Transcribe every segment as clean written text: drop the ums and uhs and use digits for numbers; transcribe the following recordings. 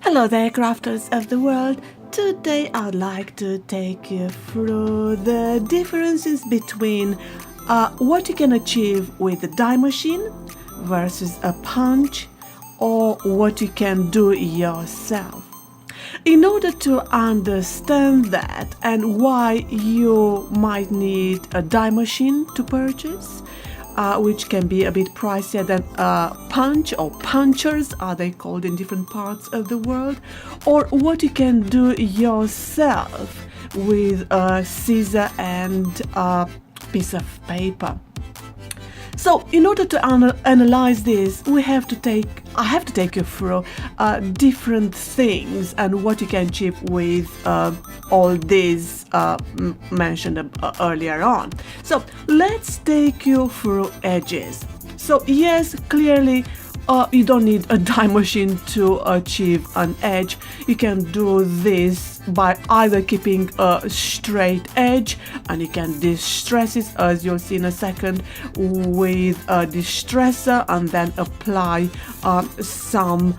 Hello there, crafters of the world. Today I'd like to take you through the differences between what you can achieve with a die machine versus a punch, or what you can do yourself. In order to understand that and why you might need a die machine to purchase, which can be a bit pricier than a punch, or punchers are they called in different parts of the world, or what you can do yourself with a scissor and a piece of paper. So in order to analyze this, I have to take you through different things and what you can achieve with all these mentioned earlier on. So let's take you through edges. So yes, clearly you don't need a die machine to achieve an edge. You can do this by either keeping a straight edge, and you can distress it, as you'll see in a second, with a distresser, and then apply some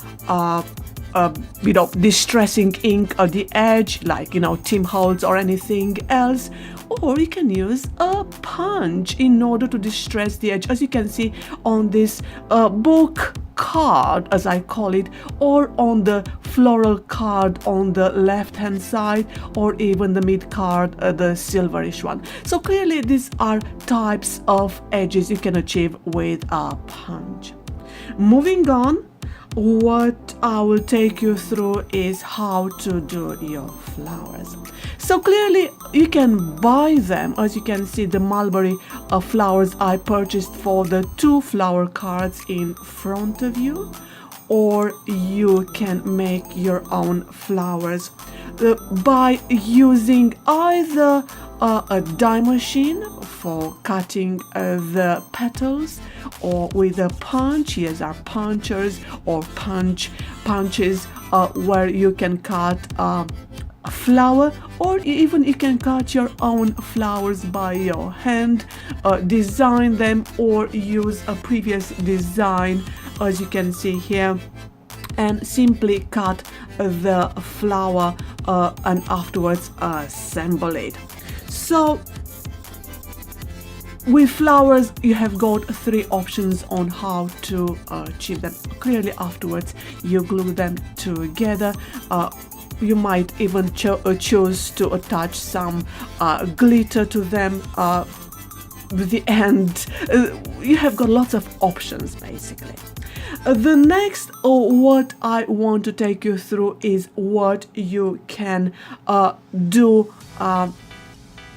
distressing ink at the edge, like Tim Holtz or anything else. Or you can use a punch in order to distress the edge, as you can see on this book card, as I call it, or on the floral card on the left hand side, or even the mid card, the silverish one. So clearly these are types of edges you can achieve with a punch. Moving on, what I will take you through is how to do your flowers. So clearly you can buy them, as you can see the mulberry flowers I purchased for the 2 flower cards in front of you, or you can make your own flowers by using either a die machine for cutting the petals, or with a punch. Here's our punchers or punches where you can cut a flower, or even you can cut your own flowers by your hand, design them, or use a previous design, as you can see here, and simply cut the flower and afterwards assemble it. So with flowers you have got 3 options on how to achieve them. Clearly afterwards you glue them together. You might even choose to attach some glitter to them with the end. You have got lots of options basically. The next, what I want to take you through, is what you can do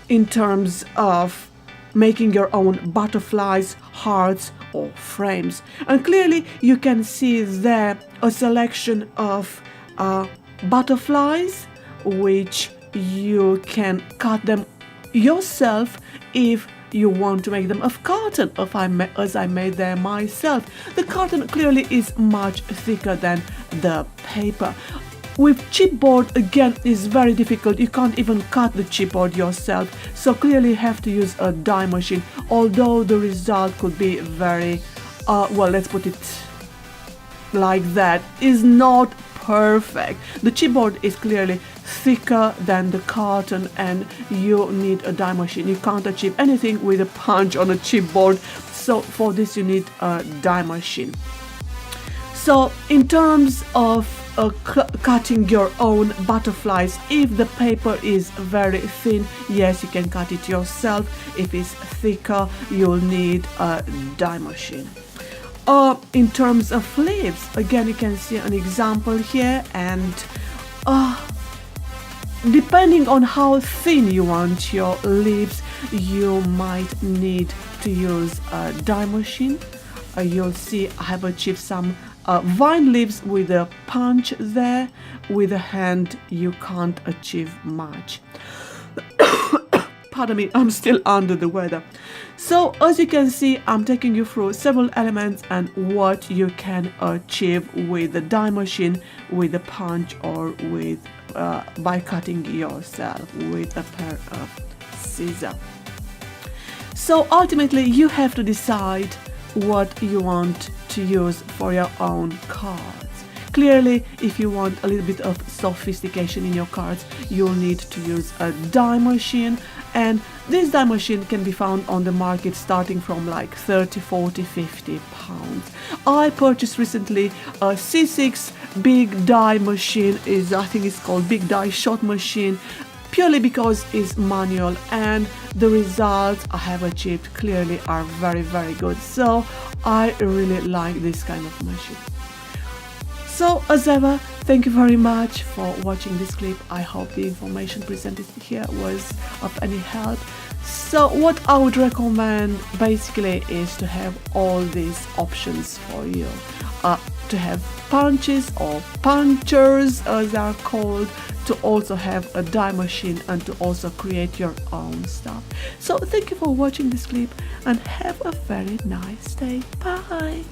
in terms of making your own butterflies, hearts, or frames. And clearly you can see there a selection of butterflies, which you can cut them yourself if you want to make them of carton, as I made them myself. The carton clearly is much thicker than the paper. With chipboard, again, is very difficult. You can't even cut the chipboard yourself, so clearly you have to use a die machine, although the result could be very well, let's put it like that, is not perfect. The chipboard is clearly thicker than the carton, and you need a die machine. You can't achieve anything with a punch on a chipboard, so for this you need a die machine. So in terms of cutting your own butterflies, if the paper is very thin, yes, you can cut it yourself. If it's thicker, you'll need a die machine. In terms of leaves, again, you can see an example here, and depending on how thin you want your leaves, you might need to use a die machine. You'll see I have achieved some vine leaves with a punch there. With a hand you can't achieve much. Pardon me, I'm still under the weather. So as you can see, I'm taking you through several elements and what you can achieve with the die machine, with a punch, or with by cutting yourself with a pair of scissors. So ultimately you have to decide what you want to use for your own cards. Clearly, if you want a little bit of sophistication in your cards, you'll need to use a die machine, and this die machine can be found on the market starting from like 30, 40, 50 pounds. I purchased recently a C6 big die machine, I think it's called big die shot machine, purely because it's manual, and the results I have achieved clearly are very, very good. So I really like this kind of machine. So as ever, thank you very much for watching this clip. I hope the information presented here was of any help. So what I would recommend basically is to have all these options for you. To have punches or punchers as they are called, to also have a die machine, and to also create your own stuff. So thank you for watching this clip and have a very nice day. Bye.